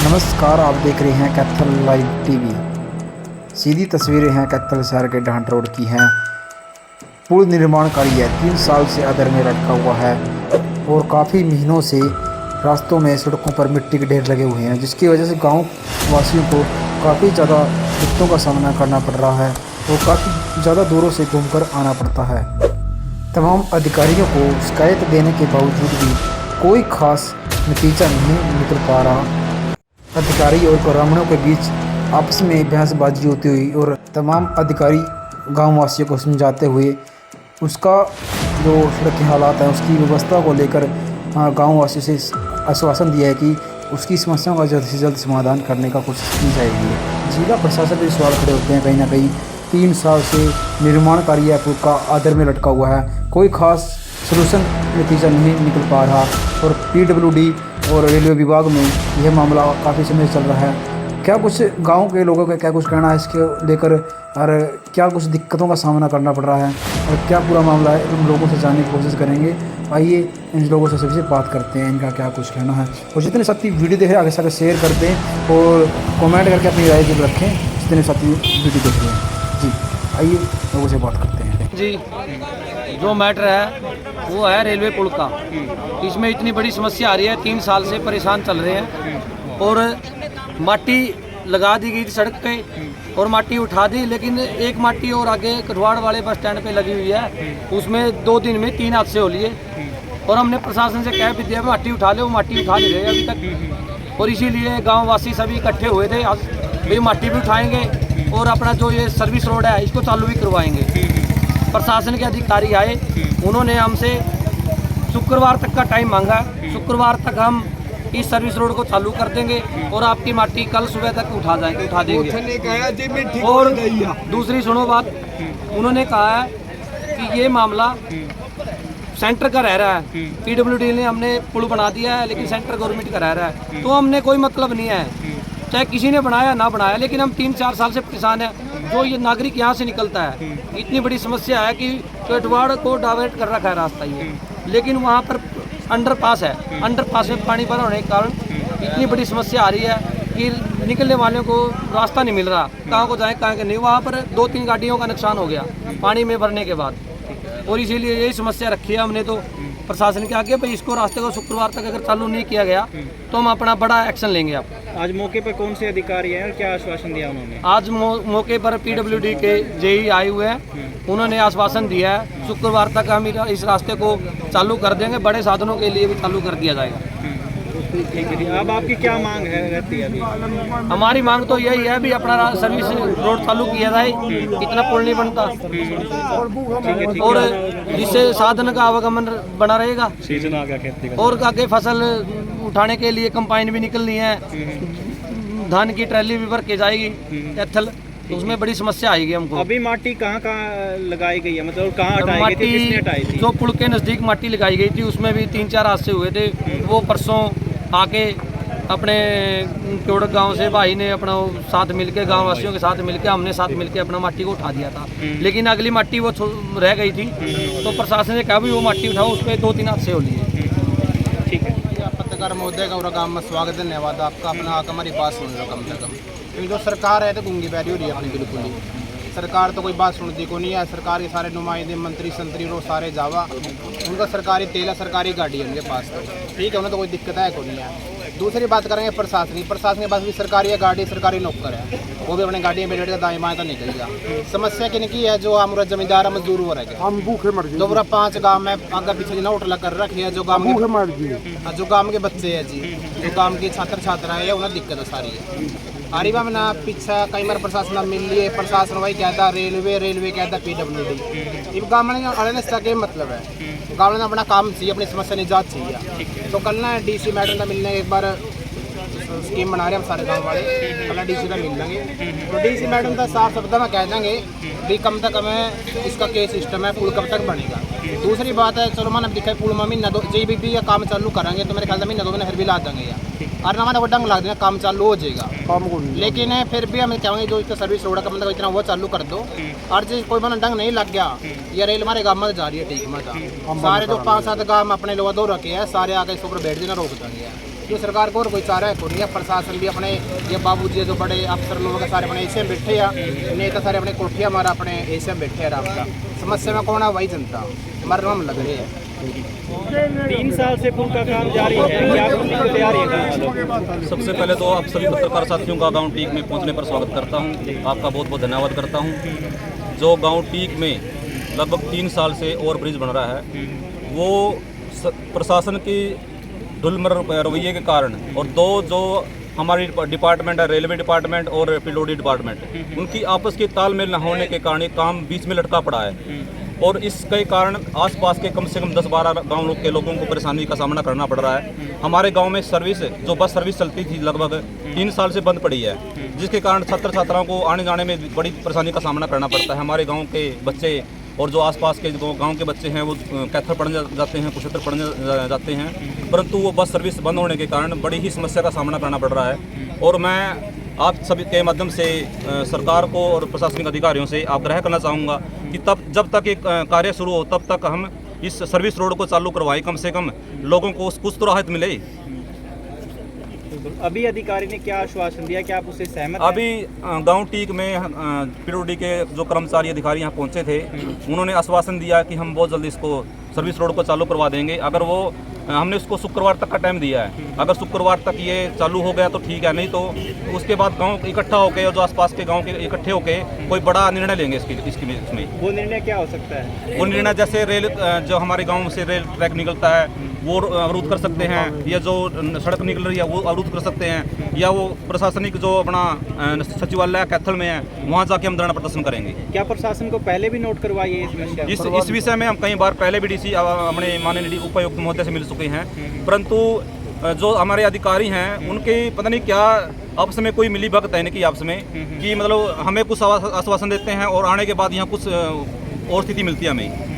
नमस्कार, आप देख रहे हैं कैथल लाइव टीवी। सीधी तस्वीरें हैं कैथल शहर के डांट रोड की हैं। पुल निर्माण कार्य है 3 साल से अधर में लटका हुआ है और काफ़ी महीनों से रास्तों में सड़कों पर मिट्टी के ढेर लगे हुए हैं, जिसकी वजह से गांव वासियों को काफ़ी ज़्यादा दिक्कतों का सामना करना पड़ रहा है और काफ़ी ज़्यादा दूरों से घूमकर आना पड़ता है। तमाम अधिकारियों को शिकायत देने के बावजूद भी कोई खास नतीजा नहीं निकल पा रहा। अधिकारी और ग्रामीणों के बीच आपस में बहसबाजी होती हुई और तमाम अधिकारी गांव वासियों को समझाते हुए उसका जो सड़क के हालात हैं उसकी व्यवस्था को लेकर गांव वासियों से आश्वासन दिया है कि उसकी समस्याओं का जल्द से जल्द समाधान करने का कोशिश की जाएगी। जिला प्रशासन के सवाल खड़े होते हैं कहीं ना कहीं 3 साल से निर्माण कार्य पुल का आधर में लटका हुआ है, कोई खास सलूशन नतीजा नहीं निकल पा रहा और PWD और रेलवे विभाग में यह मामला काफ़ी समय चल रहा है। क्या कुछ गांव के लोगों का क्या कुछ कहना है इसके लेकर और क्या कुछ दिक्कतों का सामना करना पड़ रहा है और क्या पूरा मामला है, उन लोगों से जानने की कोशिश करेंगे। आइए इन लोगों से सबसे बात करते हैं, इनका क्या कुछ कहना है। और जितने साथी वीडियो देख रहे हैं आगे से आगे शेयर कर दें और कमेंट करके अपनी राय जरूर रखें जितने साथी वीडियो देख रहे हैं। जी आइए लोगों से बात करते हैं। जी, जो मैटर है वो है रेलवे पुल का। इसमें इतनी बड़ी समस्या आ रही है, 3 साल से परेशान चल रहे हैं और माटी लगा दी गई थी सड़क पे और माटी उठा दी, लेकिन एक माटी और आगे कठवाड़ वाले बस स्टैंड पे लगी हुई है, उसमें 2 दिन में 3 हादसे हो लिए और हमने प्रशासन से कह भी दिया माटी उठा ले, वो माटी उठा नहीं रहे अभी तक। और इसीलिए गाँव वासी सभी इकट्ठे हुए थे, भाई माटी भी उठाएंगे और अपना जो ये सर्विस रोड है इसको चालू भी करवाएंगे। प्रशासन के अधिकारी आए, उन्होंने हमसे शुक्रवार तक का टाइम मांगा। शुक्रवार तक हम इस सर्विस रोड को चालू कर देंगे और आपकी माटी कल सुबह तक उठा देंगे। और दूसरी सुनो बात, उन्होंने कहा है कि ये मामला सेंटर का रह रहा है। PWD ने हमने पुल बना दिया है लेकिन सेंटर गवर्नमेंट का रह रहा है, तो हमने कोई मतलब नहीं है चाहे किसी ने बनाया ना बनाया, लेकिन हम 3-4 साल से परेशान है। जो ये नागरिक यहाँ से निकलता है, इतनी बड़ी समस्या है कि कटवाड़ को डाइवर्ट कर रखा है रास्ता ये, लेकिन वहाँ पर अंडरपास है, अंडरपास में पानी भरा होने के कारण इतनी बड़ी समस्या आ रही है कि निकलने वालों को रास्ता नहीं मिल रहा, कहाँ को जाए कहाँ के नहीं। वहाँ पर 2-3 गाड़ियों का नुकसान हो गया पानी में भरने के बाद, और इसीलिए यही समस्या रखी है हमने तो प्रशासन के आगे, भाई इसको रास्ते को शुक्रवार तक अगर चालू नहीं किया गया तो हम अपना बड़ा एक्शन लेंगे। आप आज मौके पर कौन से अधिकारी हैं और क्या आश्वासन दिया उन्होंने? आज मौके पर PWD के JE आए हुए हैं, उन्होंने आश्वासन दिया है शुक्रवार तक हम इस रास्ते को चालू कर देंगे, बड़े साधनों के लिए भी चालू कर दिया जाएगा। ठीक है। अब आपकी क्या मांग है रहती है अभी? हमारी मांग तो यही है भी अपना सर्विस रोड चालू किया जाए, इतना पुल नहीं बनता और जिससे साधन का आवागमन बना रहेगा। सीजन आ गया खेती का और आगे फसल उठाने के लिए कंपाइन भी निकलनी है, धान की ट्रैली भी भर के जाएगी कैथल, तो उसमें बड़ी समस्या आएगी हमको। अभी माटी कहाँ लगाई गई है, मतलब कहाँ हटाई गई थी, किसने हटाई थी? जो पुल के नज़दीक माटी लगाई गई थी उसमें भी 3-4 हादसे हुए थे। वो परसों आके अपने क्योड़क गांव से भाई ने अपना साथ मिलके, गांव वासियों के साथ मिलके, हमने साथ मिलके अपना माटी को उठा दिया था, लेकिन अगली माटी वो रह गई थी, तो प्रशासन ने कहा भी वो माटी उठाओ, उस पर 2-3 हादसे हो लिए। ठीक है। पत्रकार महोदय का गाँव में स्वागत, धन्यवाद आपका। अपना आकर हमारी बात सुन रहे हो कम से कम, क्योंकि जो सरकार है तो गूंगी बैठी हो रही है अपनी, बिल्कुल ही सरकार तो कोई बात सुनती को नहीं है। सरकार के सारे नुमाइंदे मंत्री संतरी रो सारे जावा, उनका सरकारी तेल है, सरकारी गाड़ी है उनके पास, तो ठीक है, उन्हें तो कोई दिक्कत है को नहीं है। दूसरी बात करेंगे प्रशासनिक, प्रशासन के पास भी सरकारी है गाड़ी, सरकारी नौकर है, वो भी अपने गाड़ी में बैठ कर दाएं बाएं तो निकलेगा। समस्या किनकी है? जो हमारा जमींदार मजदूर हो रहे हम भूखे मर गए। जो पूरा 5 गाँव में आगे पीछे ना होटल कर रखी है, जो गाँव भूखे मर गए, जो गाँव के बच्चे हैं जी, जो गाँव के छात्र छात्रा है, उन्हें दिक्कत है सारी है। आरीबा में ना पीछा कई बार प्रशासन मिल लिए, प्रशासन वही कहता रेलवे कहता PWD। इस गाँव में अड़ने से मतलब है, गाँव में अपना काम चाहिए, अपनी समस्या निजात चाहिए। तो कल ना DC मैडम का मिलने एक बार स्कीम बना रहे हम सारे गाँव वाले, कल DC का मिल लेंगे, तो DC मैडम का साफ शब्द में कह देंगे भी कम तक हमें इसका केस सिस्टम है, पुल कब तक बनेगा। दूसरी बात है, चलो मैंने दिखा पुल में महीना 2 JBP का काम चालू करेंगे तो मेरे ख्याल से महीना 2 महीने फिर भी ला देंगे यार, और ना वो डंग ला देना काम चालू हो जाएगा। लेकिन फिर भी हम कहेंगे जो इसका सर्विस रोड का मतलब इतना वो चालू कर दो, और जो कोई बना डंग नहीं लग गया, ये रेल हमारे गाँव में जा रही है, ठीक मजा सारे जो 5-7 गाँव अपने लोग दो रखे हैं, सारे आके इसके ऊपर बैठ देना रोक देंगे। जो सरकार को और कोई चारा है कोई नहीं। प्रशासन भी अपने ये बाबूजी जो बड़े अफसर लोग हैं सारे अपने ऐसे में बैठे हैं, नेता सारे अपने कोठिया मारा अपने ऐसे में बैठे हैं आराम का। समस्या में कौन है? वही जनता मरना में लग रही है। 3 साल से पुल का काम जारी है, क्या कुछ दिक्कतें आ रही है? सबसे पहले तो आप सभी पत्रकार साथियों का गांव टीक में पहुंचने पर स्वागत करता हूं। आपका बहुत बहुत धन्यवाद करता हूं। जो गांव टीक में लगभग 3 साल से ओवर ब्रिज बन रहा है, वो प्रशासन की ढुलमर रवैये के कारण और दो जो हमारी डिपार्टमेंट है, रेलवे डिपार्टमेंट और पीडब्ल्यूडी डिपार्टमेंट, उनकी आपस की तालमेल न होने के कारण ये काम बीच में लटका पड़ा है। और इसके कारण आसपास के कम से कम 10-12 गाँव के लोगों को परेशानी का सामना करना पड़ रहा है। हमारे गांव में सर्विस जो बस सर्विस चलती थी लगभग 3 साल से बंद पड़ी है, जिसके कारण छात्र छात्राओं को आने जाने में बड़ी परेशानी का सामना करना पड़ता है। हमारे गांव के बच्चे और जो आसपास के गांव के बच्चे हैं वो कैथर पढ़ने जाते हैं, कुशेतर पढ़ने जाते हैं, परंतु वो बस सर्विस बंद होने के कारण बड़ी ही समस्या का सामना करना पड़ रहा है। और मैं आप सभी के माध्यम से सरकार को और प्रशासनिक अधिकारियों से आग्रह करना चाहूँगा कि जब तक ये कार्य शुरू हो तब तक हम इस सर्विस रोड को चालू करवाएं, कम से कम लोगों को कुछ तो राहत मिले। अभी अधिकारी ने क्या आश्वासन दिया, क्या आप उससे सहमत हैं? अभी गांव टीक में पीडब्ल्यूडी के जो कर्मचारी अधिकारी यहाँ पहुँचे थे, उन्होंने आश्वासन दिया कि हम बहुत जल्दी इसको सर्विस रोड को चालू करवा देंगे। अगर वो हमने उसको शुक्रवार तक का टाइम दिया है, अगर शुक्रवार तक ये चालू हो गया तो ठीक है, नहीं तो उसके बाद गांव इकट्ठा होकर और जो आसपास के गांव के इकट्ठे होकर कोई बड़ा निर्णय लेंगे इसमें। वो निर्णय क्या हो सकता है? वो निर्णय जैसे रेल जो हमारे गांव से रेल ट्रैक निकलता है वो अवरुद्ध कर सकते हैं, या जो सड़क निकल रही है वो अवरुद्ध कर सकते हैं, या वो प्रशासनिक जो अपना सचिवालय कैथल में है वहाँ जाके हम धरना प्रदर्शन करेंगे। क्या प्रशासन को पहले भी नोट करवाई है इस समस्या? इस विषय में हम कई बार पहले भी डीसी अपने माननीय उपायुक्त महोदय से मिल चुके हैं, परंतु जो हमारे अधिकारी हैं उनके पता नहीं क्या आपस में कोई मिली भगत है इनकी आपस में, कि मतलब हमें कुछ आश्वासन देते हैं और आने के बाद यहाँ कुछ और स्थिति मिलती है हमें।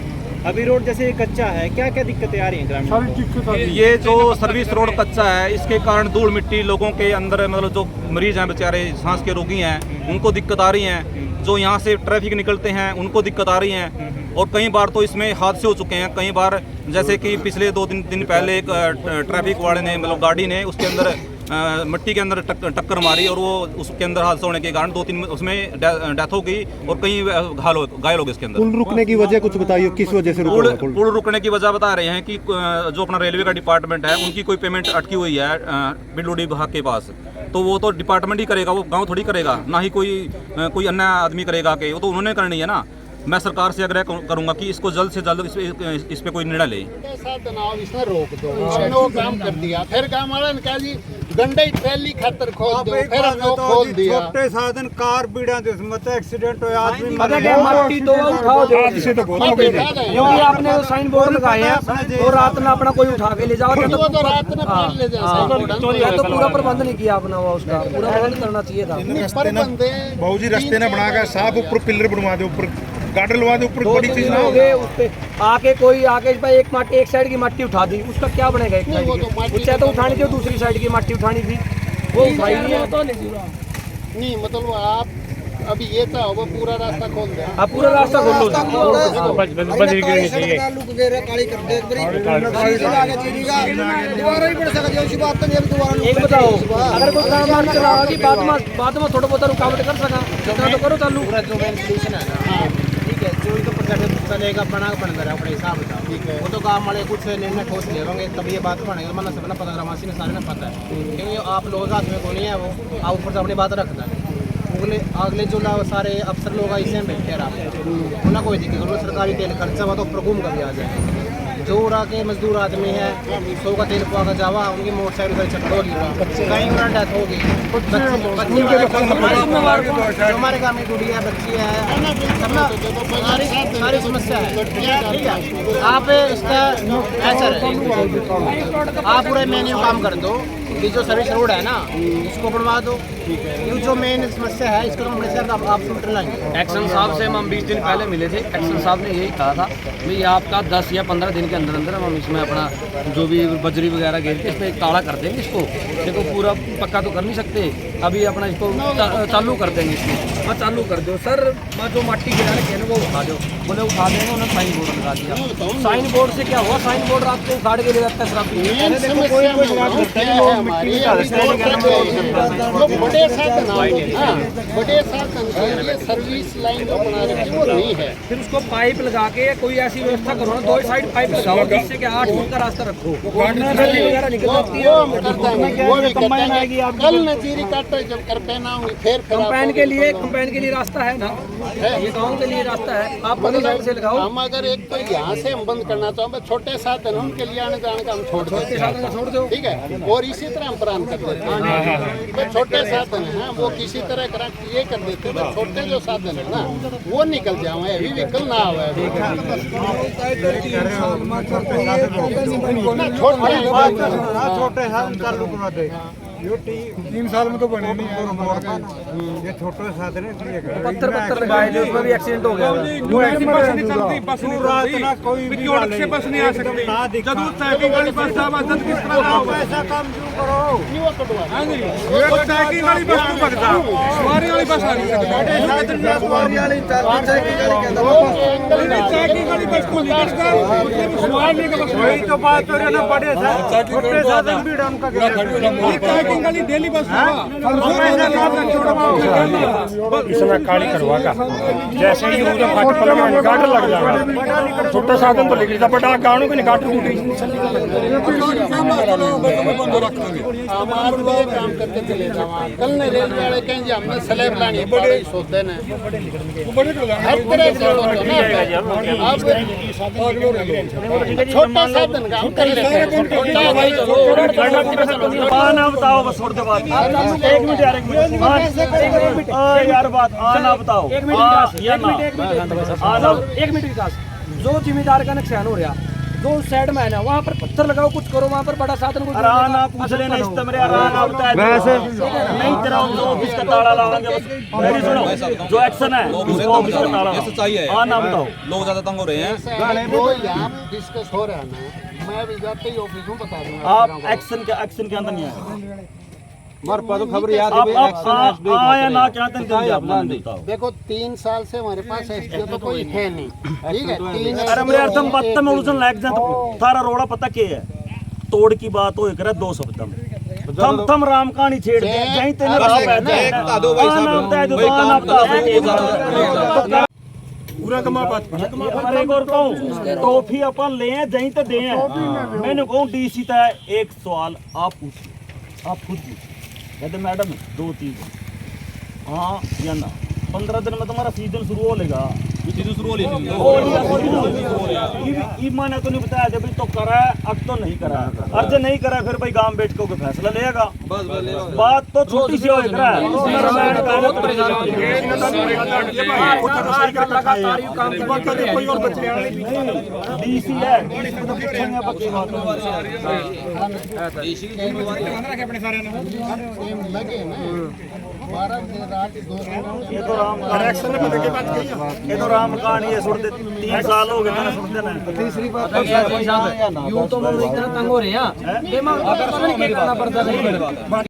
अभी रोड जैसे कच्चा है, क्या क्या दिक्कतें आ रही हैं ग्रामीण? ये जो सर्विस रोड कच्चा है इसके कारण धूल मिट्टी लोगों के अंदर, मतलब जो मरीज हैं बेचारे सांस के रोगी हैं उनको दिक्कत आ रही है, जो यहाँ से ट्रैफिक निकलते हैं उनको दिक्कत आ रही है। और कई बार तो इसमें हादसे हो चुके हैं। कई बार जैसे कि पिछले 2 दिन पहले एक ट्रैफिक वाले ने, मतलब गाड़ी ने उसके अंदर मिट्टी के अंदर टक्कर मारी और वो उसके अंदर हादसा होने के कारण 2-3 उसमें डेथ हो गई और कई घायल हो गए इसके अंदर। पुल रुकने की वजह कुछ बताइए, किस वजह से रुका? पुल रुकने की वजह बता रहे हैं कि जो अपना रेलवे का डिपार्टमेंट है उनकी कोई पेमेंट अटकी हुई है पीडब्ल्यूडी विभाग के पास, तो वो तो डिपार्टमेंट ही करेगा, वो गाँव थोड़ी करेगा, ना ही कोई अन्य आदमी करेगा कि वो तो उन्होंने करनी है ना। मैं सरकार से आग्रह करूंगा कि इसको जल्द से जल्द इस पे कोई निर्णय ले। इसने रोक दो, हमने वो काम कर दिया, फिर काम वाला ने कहा जी गंडे ट्रैली खातर खोल दो, फिर हमने खोल दिया। छोटे साधन कार पीड़ा जिसमें एक्सीडेंट हो आदमी मट्टी तो उठाओ दो, क्योंकि आपने वो साइन बोर्ड लगाए हैं और रात में अपना कोई उठा के ले जाओ तो रात में फाड़ ले जाए, तो पूरा प्रबंध नहीं किया अपना, वो उसका पूरा प्रबंध करना चाहिए था। बहु जी रास्ते ने बनाकर साफ ऊपर पिलर बनवा दे, ऊपर गार्डर लगा दे, ऊपर बड़ी चीज ना हो गए उस पे आके कोई आके भाई एक साइड की मट्टी उठा दी, उसका क्या बनेगा? एक साइड की उससे तो उठानी थी, दूसरी साइड की मट्टी उठानी थी, वो उठाई नहीं है। नहीं मतलब आप अभी ये था वो पूरा रास्ता खोल दे, आप पूरा रास्ता खोल लो। एक बताओ, अगर कोई काम मान चला कि बाद में थोड़ा बहुत रुकावट कर सका तो करो चालू। सोल्यूशन है ना, ठीक है, जो तो प्रोजेक्ट चलेगा बना रहा अपने हिसाब से, ठीक है, वो तो काम वाले कुछ निर्णय ठोस ले होंगे तब ये बात बनेगा, मतलब सबने पता ग्रामवासी ने सारे ने पता है, क्योंकि आप लोगों के हाथ में कोई नहीं है, वो आप ऊपर से अपनी बात रखता है। अगले जो सारे अफसर लोग ऐसे में बैठे रहा उन्हें कोई दिक्कत, सरकारी तेल खर्चा हुआ तो प्रकुम कभी आ जाए। जो रहा के मजदूर आदमी है 100 का तेल पवा का जावा, उनकी मोटरसाइकिल पर चक्कर होगी, कहीं उन्हें डेथ होगी। हमारे गाँव में गुड़िया बच्ची है, सारी समस्या है, ठीक है। आप इसका ऐसा आप पूरे मेन्यू काम कर दो, ये जो सर्विस रोड है ना इसको बनवा दो। ये जो मेन समस्या है इसको हम बड़े आप शूटर लाएंगे। एक्शन साहब से हम 20 दिन पहले मिले थे। एक्शन साहब ने यही कहा था भाई आपका 10 या 15 दिन के अंदर अंदर हम इसमें अपना जो भी बजरी वगैरह घेर के इस पर एक ताला कर देंगे। इसको देखो पूरा पक्का तो कर नहीं सकते, अभी अपना इसको चालू कर देंगे। इसमें हाँ चालू कर दो सर, जो माटी गिरा रखी है ना वो उठा दो। बोले उठा देंगे, उन्होंने साइन बोर्ड लगा दिया। साइन बोर्ड से क्या हुआ, साइन बोर्ड रात को उखाड़ के ले जाता है शराबी। बड़े साधन बड़े साधन के सर्विस लाइन जो बना रखी वो नहीं है। फिर उसको पाइप लगा के कोई ऐसी व्यवस्था करो ना, 2 साइड पाइप लगाओ जिससे कि 8 फुट का रास्ता रखो। वगैरह निकल जाती है। कल नजीरी काटे जब करते ना फिर कंपाइन के लिए रास्ता है ना, ये गाँव के लिए रास्ता है। आप बगल साइड से लगाओ। हम अगर एक तो यहाँ से हम बंद करना चाहते छोटे साधन उनके लिए आने जाने का हम छोड़ देते छोड़ दो, ठीक है। और इसी तरह हम प्राण कर देते हैं। तो छोटे साधन है वो किसी तरह करा ये कर देते हैं। छोटे जो साधन है ना वो निकल जाए, अभी व्हीकल ना आवे। छोटे साधन चालू करा दे। ये 3 साल में तो बने नहीं है। ये छोटे साधन है इसलिए पत्थर लगाए थे, उसमें भी एक्सीडेंट हो गया। वो ऐसी बस नहीं चलती, बस नहीं रात ना कोई भी से बस नहीं आ सकती। जब ट्रैकिंग वाली बस था मदद किस तरह हो ऐसा काम क्यों करो। हां जी, ये ट्रैकिंग वाली बस को भगता, सवारी वाली बस आ नहीं सकती। सवारी वाली ट्रैकिंग वाली बस को निकाल कर सवारी का बस वही तो बात हो रही है ना। बड़े छोटे साधन भी डम का डेली बस इसमें काली करवागा जैसे ही उधर फाटक में निकाट लग जाएगा। छोटे साधन तो लेके जा बड़ा गाड़ों के निकाट काम करके चले जावा। कल ने रेलवे वाले कहें जी हमने स्लैब लानी है, बड़े सोते ने हर तरह से अब छोटा साधन काम कर लेते हैं। ना बताओ बस छोड़ दे बात। 1 मिनट यार, 1 मिनट यार बात ना बताओ। 1 मिनट विकास, जो जिम्मेदार का नुकसान हो रहा जो साइड में है ना वहाँ पर पत्थर लगाओ, कुछ करो वहाँ पर बड़ा साधन को पूछ लेना इस तमरे वैसे नहीं तेरा ऑफिस का ताला लाओगे। मेरी सुनो, जो एक्शन है उसको ऑफिस का ताला हाँ ना बताओ। लोग ज्यादा तंग हो रहे हैं। वो यहाँ डिस्कस हो रहा है ना, मैं भी जाते ही ऑफिस में बता दूंगा। आप एक्शन के अंदर नहीं है। मार पा तो खबर याद आप आया ना क्या बताओ। देखो 3 साल से हमारे पास एसडीओ तो कोई है नहीं, ठीक है। 3 अरे मेरे अर्थम बात में उलझन लग जाए तो थारा रोड़ा पता क्या है। तोड़ की बात हो करे 2 शब्द थम राम कहानी छेड़ दे जहीं तेरे राह बैठे पूरा कमा बात अरे और कहूं ट्रॉफी अपन ले जहीं तो दे। मैंने कहूं डीसी तय एक सवाल आप पूछिए, आप खुद पूछिए। कहते मैडम 2-3 हाँ या ना 15 दिन में तुम्हारा सीजन शुरू हो लेगा। सीजन शुरू हो मैंने तो नहीं बताया जब तो करा है, अब तो नहीं करा है। अर्ज नहीं करा फिर भाई गांव बैठ के फैसला लेगा। बात तो छोटी सी हो डीसी है लगे ना 12 दिन रात 2 ये तो राम कहानी है। सुन दे 3 साल हो गए मैंने सुनते ना। तीसरी बात यूं तो हम इतना तंग हो रहे हैं, ये मां अगर करना पड़ता नहीं।